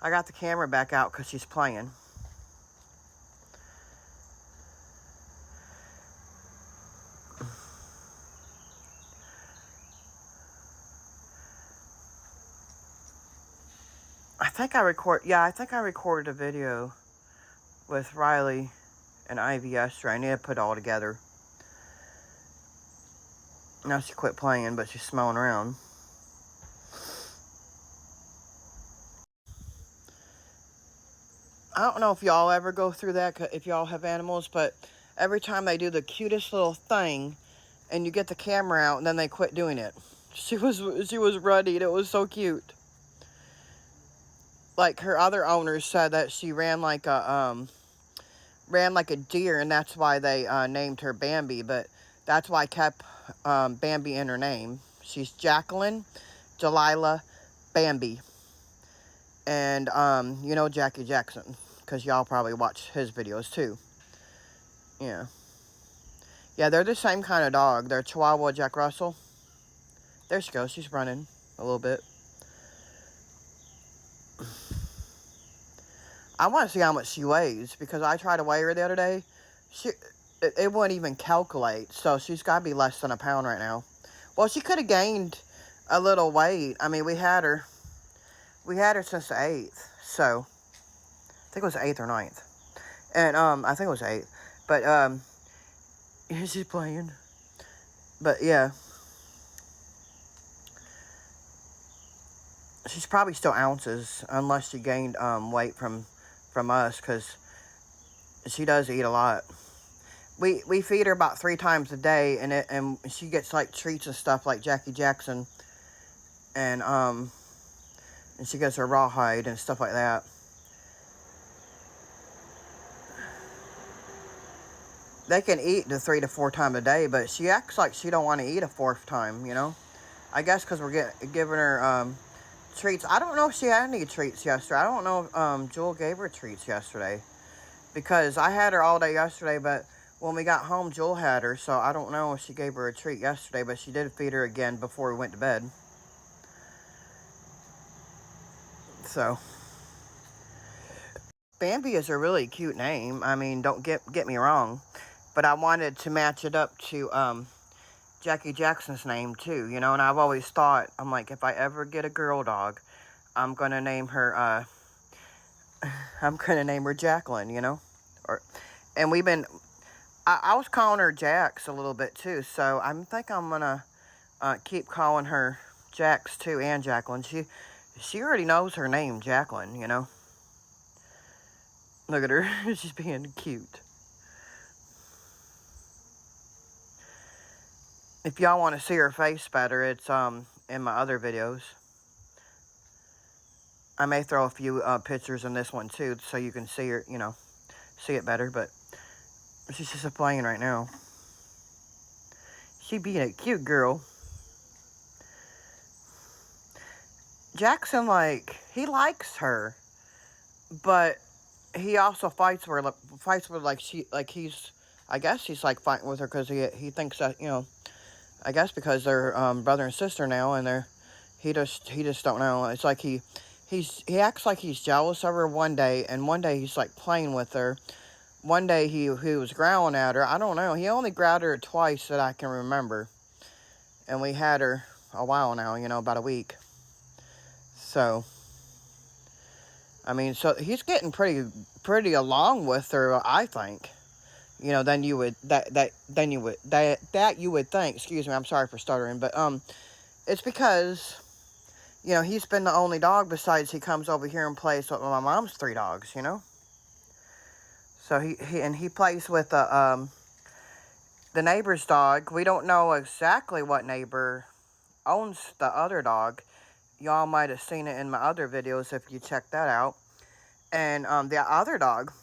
I got the camera back out because she's playing. I think I recorded a video with Riley and Ivy yesterday. I need to put it all together. Now she quit playing, but she's smelling around. I don't know if y'all ever go through that, if y'all have animals, but every time they do the cutest little thing, and you get the camera out, and then they quit doing it. She was running. It was so cute. Like her other owners said that she ran like a deer, and that's why they named her Bambie. But that's why I kept Bambie in her name. She's Jaclyn, Delilah, Bambie, and you know Jackie Jackson, because y'all probably watch his videos too. Yeah, they're the same kind of dog. They're Chihuahua Jack Russell. There she goes. She's running a little bit. I want to see how much she weighs, because I tried to weigh her the other day. It wouldn't even calculate, so she's got to be less than a pound right now. Well, she could have gained a little weight. I mean, we had her since the 8th, so I think it was the 8th or 9th. And I think it was 8th. But she's playing. But yeah, she's probably still ounces, unless she gained weight from us, because she does eat a lot. We feed her about 3 times a day, and she gets like treats and stuff like Jackie Jackson, and she gets her rawhide and stuff like that. They can eat the 3 to 4 times a day, but she acts like she don't want to eat a 4th time, you know. I guess because we're giving her treats. I don't know if she had any treats yesterday. I don't know if Jewel gave her treats yesterday, because I had her all day yesterday, but when we got home, Jewel had her, so I don't know if she gave her a treat yesterday, but she did feed her again before we went to bed. So, Bambi is a really cute name. I mean, don't get me wrong, but I wanted to match it up to Jackie Jackson's name too, you know. And I've always thought, I'm like, if I ever get a girl dog, I'm gonna name her Jaclyn, you know. And we've been. I was calling her Jax a little bit too, so I think I'm gonna keep calling her Jax too, and Jaclyn. She already knows her name, Jaclyn, you know. Look at her. She's being cute. If y'all want to see her face better, it's in my other videos. I may throw a few pictures in this one too, so you can see her, you know, see it better. But she's just playing right now. She being a cute girl. Jackson, like, he likes her, but he also fights with like he's, I guess he's like fighting with her because he thinks that, you know, I guess because they're brother and sister now, and he just don't know. It's like he acts like he's jealous of her one day, and one day he's like playing with her. One day he was growling at her. I don't know. He only growled at her twice that I can remember, and we had her a while now, you know, about a week. So, I mean, so he's getting pretty along with her, I think. You know, than you would think. Excuse me, I'm sorry for stuttering, but it's because, you know, he's been the only dog besides he comes over here and plays with my mom's 3 dogs, you know. So he plays with the neighbor's dog. We don't know exactly what neighbor owns the other dog. Y'all might have seen it in my other videos if you check that out. And the other dog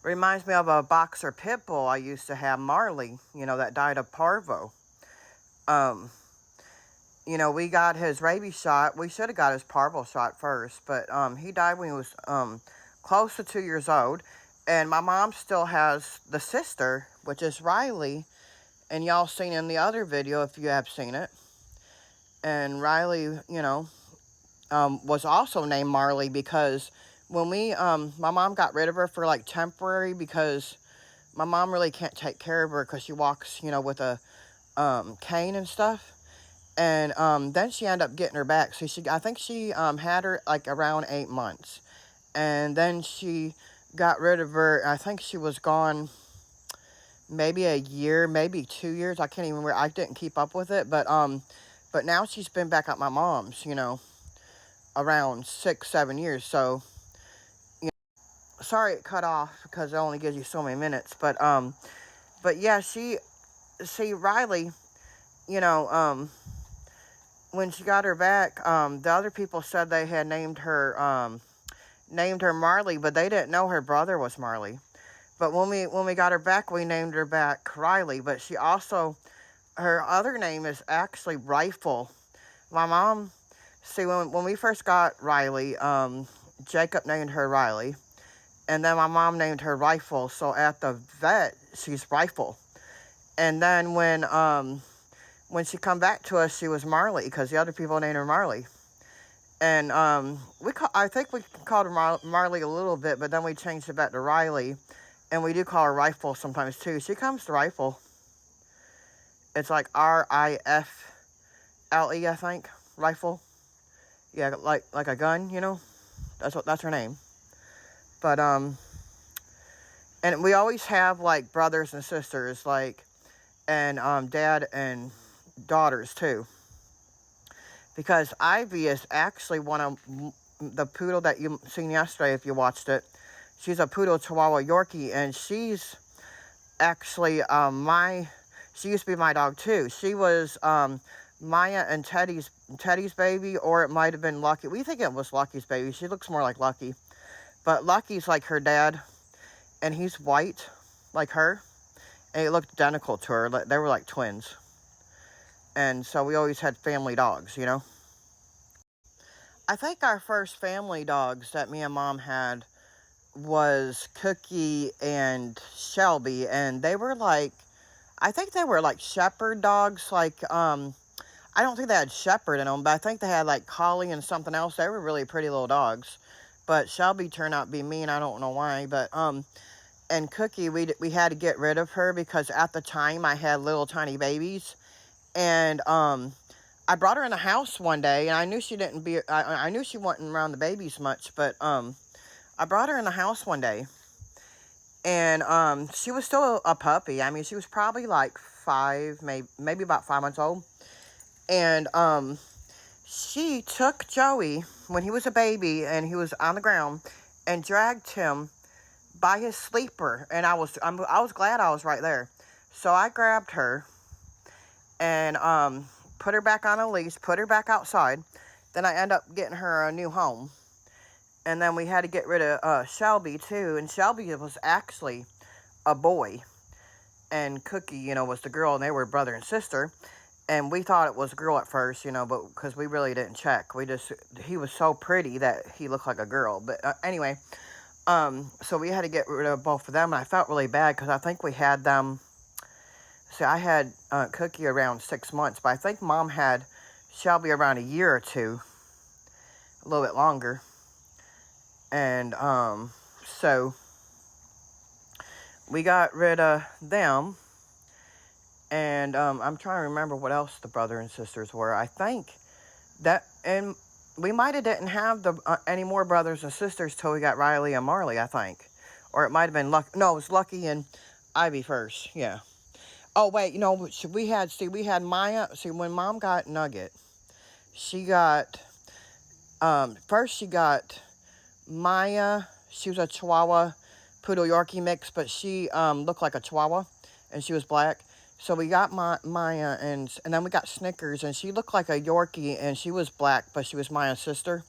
reminds me of a boxer pit bull I used to have, Marley, you know, that died of parvo. You know, we got his rabies shot. We should have got his parvo shot first, but he died when he was close to 2 years old. And my mom still has the sister, which is Riley, and y'all seen in the other video if you have seen it. And Riley, you know, was also named Marley because when my mom got rid of her for like temporary because my mom really can't take care of her because she walks, with a cane and stuff. And then she ended up getting her back. So I think she had her like around 8 months, and then she got rid of her. I think she was gone maybe a year, maybe 2 years. I can't even remember. I didn't keep up with it, but now she's been back at my mom's, around 6, 7 years. So, sorry it cut off because it only gives you so many minutes. But yeah, see Riley, you know, when she got her back, the other people said they had named her Marley, but they didn't know her brother was Marley. But when we got her back, we named her back Riley. But her other name is actually Rifle. My mom, see, when we first got Riley, Jacob named her Riley, and then my mom named her Rifle. So at the vet, she's Rifle. And then when she come back to us, she was Marley because the other people named her Marley. And I think we called her Marley a little bit, but then we changed it back to Riley. And we do call her Rifle sometimes, too. She comes to Rifle. It's like Rifle, I think. Rifle. Yeah, like a gun, That's her name. But, and we always have, like, brothers and sisters, like, and dad and daughters, too. Because Ivy is actually one of the poodle that you seen yesterday, if you watched it. She's a poodle Chihuahua Yorkie, and she's actually she used to be my dog too. She was Maya and Teddy's baby, or it might have been Lucky. We think it was Lucky's baby. She looks more like Lucky. But Lucky's like her dad, and he's white, like her. And he looked identical to her. They were like twins. And so we always had family dogs, I think our first family dogs that me and Mom had was Cookie and Shelby, and they were like, I think they were like shepherd dogs, like, I don't think they had shepherd in them, but I think they had like collie and something else. They were really pretty little dogs, but Shelby turned out to be mean. I don't know why, but, and Cookie, we had to get rid of her because at the time I had little tiny babies, and, I brought her in the house one day, and I knew I knew she wasn't around the babies much, but, I brought her in the house one day, and she was still a puppy. I mean, she was probably like 5, maybe about 5 months old. And she took Joey when he was a baby and he was on the ground and dragged him by his sleeper. And I was glad I was right there. So I grabbed her and put her back on a leash, put her back outside. Then I ended up getting her a new home. And then we had to get rid of Shelby, too. And Shelby was actually a boy. And Cookie, was the girl. And they were brother and sister. And we thought it was a girl at first, but because we really didn't check. He was so pretty that he looked like a girl. But anyway, so we had to get rid of both of them. And I felt really bad because I think we had them. See, I had Cookie around 6 months. But I think Mom had Shelby around a year or two. A little bit longer. And, so, we got rid of them, and, I'm trying to remember what else the brother and sisters were. I think that, and we might have didn't have any more brothers and sisters till we got Riley and Marley, I think. Or it might have been Lucky. No, it was Lucky and Ivy first, yeah. Oh, wait, we had Maya. See, when Mom got Nugget, she got, first she got Maya. She was a Chihuahua Poodle Yorkie mix, but she looked like a Chihuahua, and she was black. So we got Maya, and then we got Snickers, and she looked like a Yorkie, and she was black, but she was Maya's sister.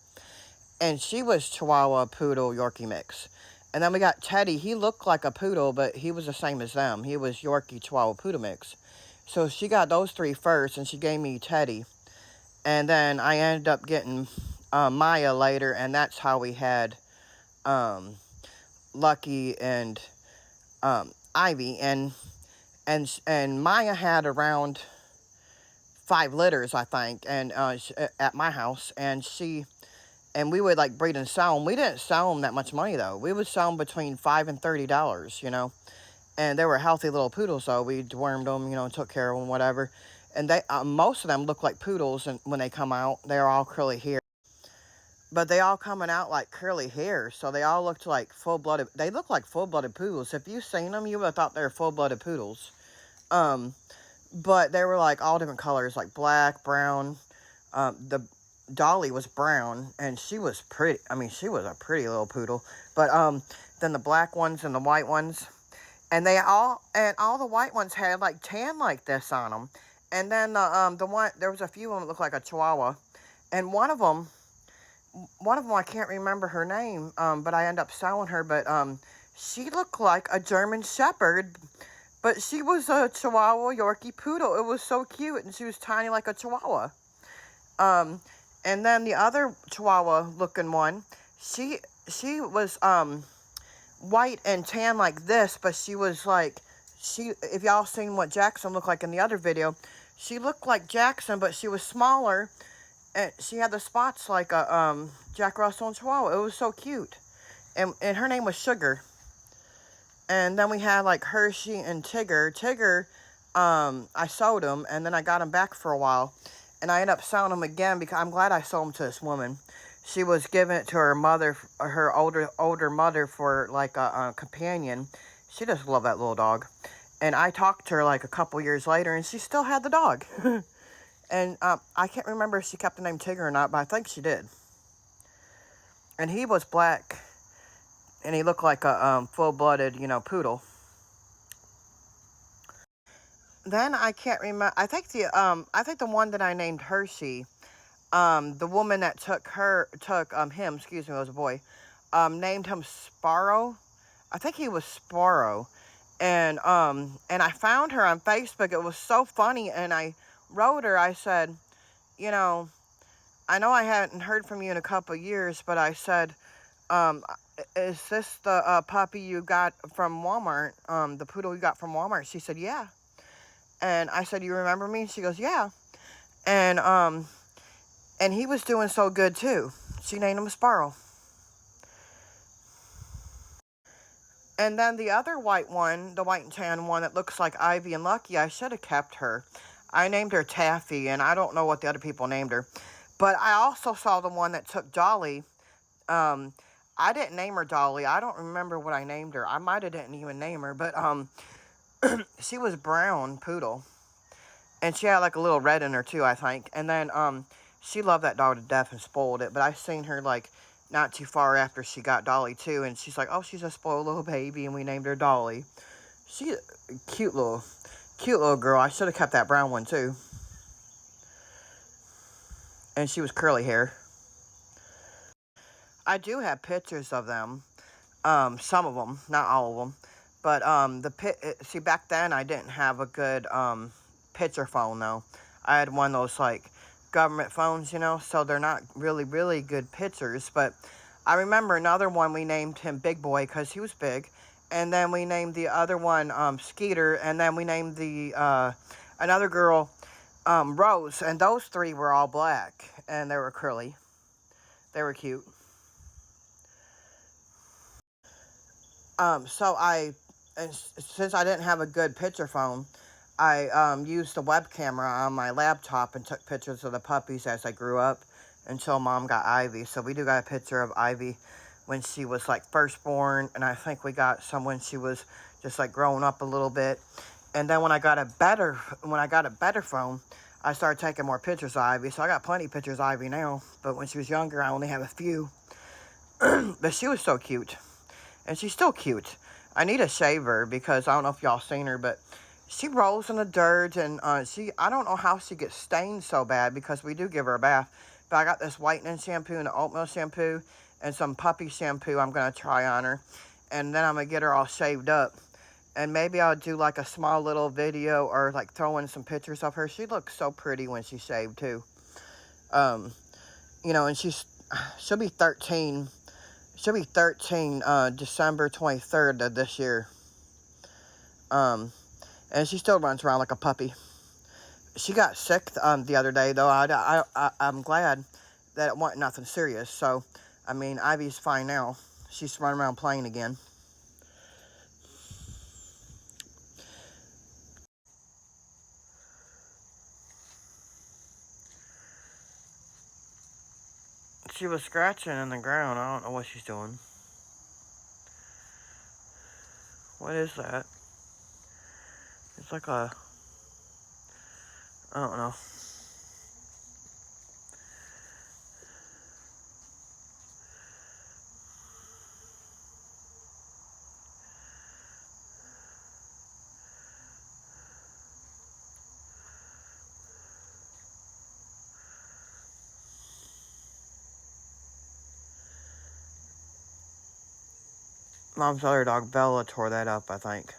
And she was Chihuahua Poodle Yorkie mix. And then we got Teddy. He looked like a poodle, but he was the same as them. He was Yorkie Chihuahua Poodle mix. So she got those three first, and she gave me Teddy. And then I ended up getting Maya later, and that's how we had Lucky and Ivy, and Maya had around 5 litters, I think, and at my house, and she And we would like breed and sell them. We didn't sell them that much money though. We would sell them between $5 and $30, you know. And they were healthy little poodles, so we dewormed them, you know, and took care of them, whatever. And they, most of them look like poodles, and when they come out, they're all curly hair. But they all coming out like curly hair, so they all looked like full-blooded. They look like full-blooded poodles. If you seen them, you would have thought they were full-blooded poodles. But they were like all different colors, like black, brown. The Dolly was brown, and she was pretty. I mean, she was a pretty little poodle. But then the black ones and the white ones. And all the white ones had like tan like this on them. And then the one, there was a few of them that looked like a Chihuahua. And one of them, I can't remember her name, but I ended up selling her. But she looked like a German Shepherd, but she was a Chihuahua Yorkie Poodle. It was so cute, and she was tiny like a Chihuahua. And then the other Chihuahua looking one, she was white and tan like this, but she was like, if y'all seen what Jackson looked like in the other video, she looked like Jackson, but she was smaller, and she had the spots like a Jack Russell and Chihuahua. It was so cute. And her name was Sugar. And then we had like Hershey and Tigger. Tigger, I sold him, and then I got him back for a while, and I ended up selling him again because I'm glad I sold him to this woman. She was giving it to her mother, her older mother, for like a companion. She just loved that little dog. And I talked to her like a couple years later, and she still had the dog. And I can't remember if she kept the name Tigger or not, but I think she did. And he was black, and he looked like a full-blooded, you know, poodle. Then I can't remember. I think the one that I named Hershey. The woman that took him, excuse me, it was a boy, named him Sparrow. I think he was Sparrow. And I found her on Facebook. It was so funny. And I wrote her, I said, you know I hadn't heard from you in a couple of years, but I said, is this the puppy you got from Walmart, the poodle you got from Walmart? She said, yeah. And I said, you remember me? She goes, yeah. And he was doing so good, too. She named him Sparrow. And then the other white one, the white and tan one that looks like Ivy and Lucky, I should have kept her. I named her Taffy, and I don't know what the other people named her. But I also saw the one that took Dolly. I didn't name her Dolly. I don't remember what I named her. I might have didn't even name her, but she was brown poodle. And she had like a little red in her, too, I think. And then she loved that dog to death and spoiled it. But I seen her, like, not too far after she got Dolly, too. And she's like, oh, she's a spoiled little baby. And we named her Dolly. She's a cute little girl. I should have kept that brown one, too. And she was curly hair. I do have pictures of them. Some of them. Not all of them. But, see, back then I didn't have a good picture phone, though. I had one of those, like, government phones, you know, so they're not really, really good pictures. But I remember another one, we named him Big Boy because he was big. And then we named the other one Skeeter. And then we named the another girl Rose. And those three were all black. And they were curly. They were cute. Since I didn't have a good picture phone, I used the web camera on my laptop and took pictures of the puppies as I grew up until Mom got Ivy. So we do got a picture of Ivy when she was like first born, and I think we got some when she was just like growing up a little bit. And then when I got a better phone, I started taking more pictures of Ivy. So I got plenty of pictures of Ivy now. But when she was younger, I only have a few. But she was so cute, and she's still cute. I need to shave her because I don't know if y'all seen her, but she rolls in the dirt, and I don't know how she gets stained so bad because we do give her a bath. But I got this whitening shampoo and an oatmeal shampoo and some puppy shampoo I'm going to try on her. And then I'm going to get her all shaved up. And maybe I'll do like a small little video or like throw in some pictures of her. She looks so pretty when she's shaved too. And she'll be 13. She'll be 13 December 23rd of this year. And she still runs around like a puppy. She got sick the other day, though. I'm glad that it wasn't nothing serious. So, I mean, Ivy's fine now. She's running around playing again. She was scratching in the ground. I don't know what she's doing. What is that? It's like a... I don't know. Mom's other dog, Bella, tore that up, I think.